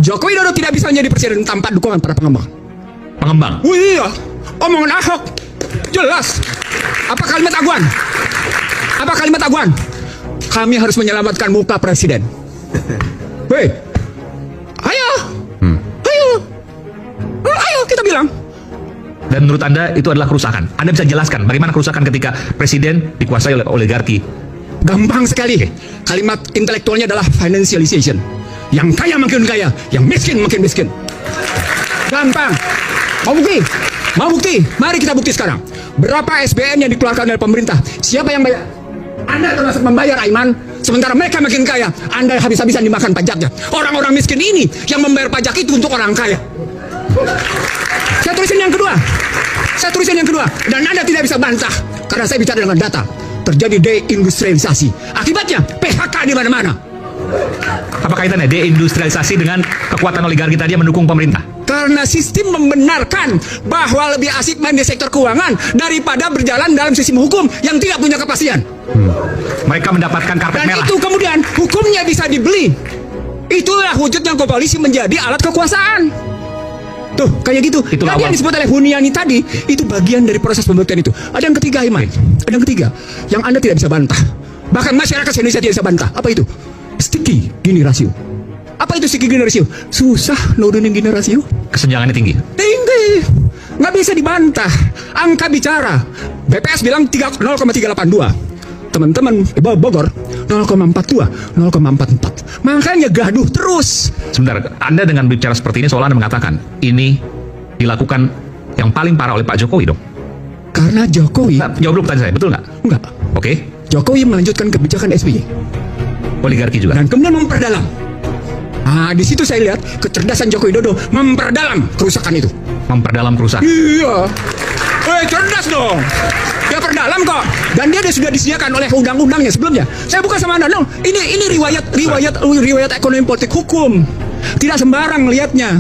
Joko Widodo tidak bisa menjadi presiden tanpa dukungan para pengembang. Pengembang. Oh iya, omongan Ahok jelas. Apa kalimat Aguan? Apa kalimat Aguan? Kami harus menyelamatkan muka presiden. Hei, ayo, ayo kita bilang. Dan menurut Anda itu adalah kerusakan. Anda bisa jelaskan bagaimana kerusakan ketika presiden dikuasai oleh oligarki? Gampang sekali. Kalimat intelektualnya adalah financialization. Yang kaya makin kaya, yang miskin makin miskin. Gampang. Mau bukti? Mau bukti? Mari kita bukti sekarang. Berapa SBN yang dikeluarkan oleh pemerintah? Siapa yang bayar? Anda termasuk membayar, Aiman. Sementara mereka makin kaya, Anda habis-habisan dimakan pajaknya. Orang-orang miskin ini yang membayar pajak itu untuk orang kaya. Saya tulisin yang kedua. Saya tulisin yang kedua. Dan Anda tidak bisa bantah. Karena saya bicara dengan data. Terjadi deindustrialisasi. Akibatnya PHK di mana-mana. Apa kaitannya deindustrialisasi dengan kekuatan oligarki tadi yang mendukung pemerintah? Karena sistem membenarkan bahwa lebih asik main di sektor keuangan daripada berjalan dalam sistem hukum yang tidak punya kepastian. Mereka mendapatkan karpet Dan merah. itu kemudian hukumnya bisa dibeli. Itulah wujudnya koalisi menjadi alat kekuasaan. Tuh, kayak gitu. Itulah Tadi yang disebut oleh Huniani tadi, itu bagian dari proses pembuktian itu. Ada yang ketiga, Iman. Ada yang ketiga, yang Anda tidak bisa bantah. Bahkan masyarakat Indonesia tidak bisa bantah. Apa itu? Sticky Gini ratio. Apa itu sticky Gini ratio? Susah nurunin Gini ratio. Kesenjangannya tinggi. Tinggi. Nggak bisa dibantah. Angka bicara. BPS bilang 0,382. Teman-teman Bogor 0,42, 0,44. Makanya gaduh terus. Sebentar, Anda dengan bicara seperti ini seolah Anda mengatakan ini dilakukan yang paling parah oleh Pak Jokowi dong. Karena Jokowi. Nah, jawab dulu pertanyaan saya, betul nggak? Enggak. Oke. Jokowi melanjutkan kebijakan SBY Oligarki juga. dan kemudian memperdalam. Nah, di situ saya lihat kecerdasan Joko Widodo memperdalam kerusakan itu. Memperdalam kerusakan. Iya. Cerdas dong. Dia perdalam kok. Dan dia sudah disediakan oleh undang-undangnya sebelumnya. Saya bukan sama Anda. No. Ini riwayat ekonomi politik hukum. Tidak sembarang lihatnya.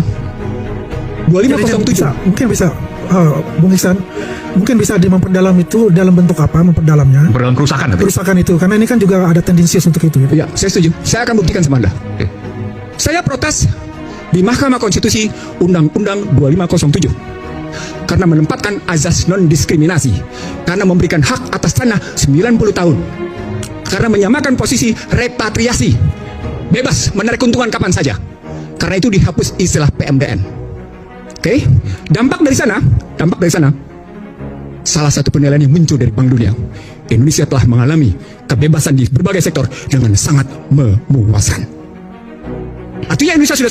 2507. Mungkin bisa Bung Ihsan, mungkin bisa memperdalam itu dalam bentuk apa memperdalamnya? Memperdalam kerusakan. Kerusakan itu, karena ini kan juga ada tendensius untuk itu. Ya, saya setuju. Saya akan buktikan sama Anda. Oke. Saya protes di Mahkamah Konstitusi Undang-Undang 2507 karena menempatkan azas non-diskriminasi, karena memberikan hak atas tanah 90 tahun, karena menyamakan posisi repatriasi, bebas menarik keuntungan kapan saja, karena itu dihapus istilah PMDN. Oke, dampak dari sana, salah satu penilaian yang muncul dari Bank Dunia, Indonesia telah mengalami kebebasan di berbagai sektor dengan sangat memuaskan. Artinya Indonesia sudah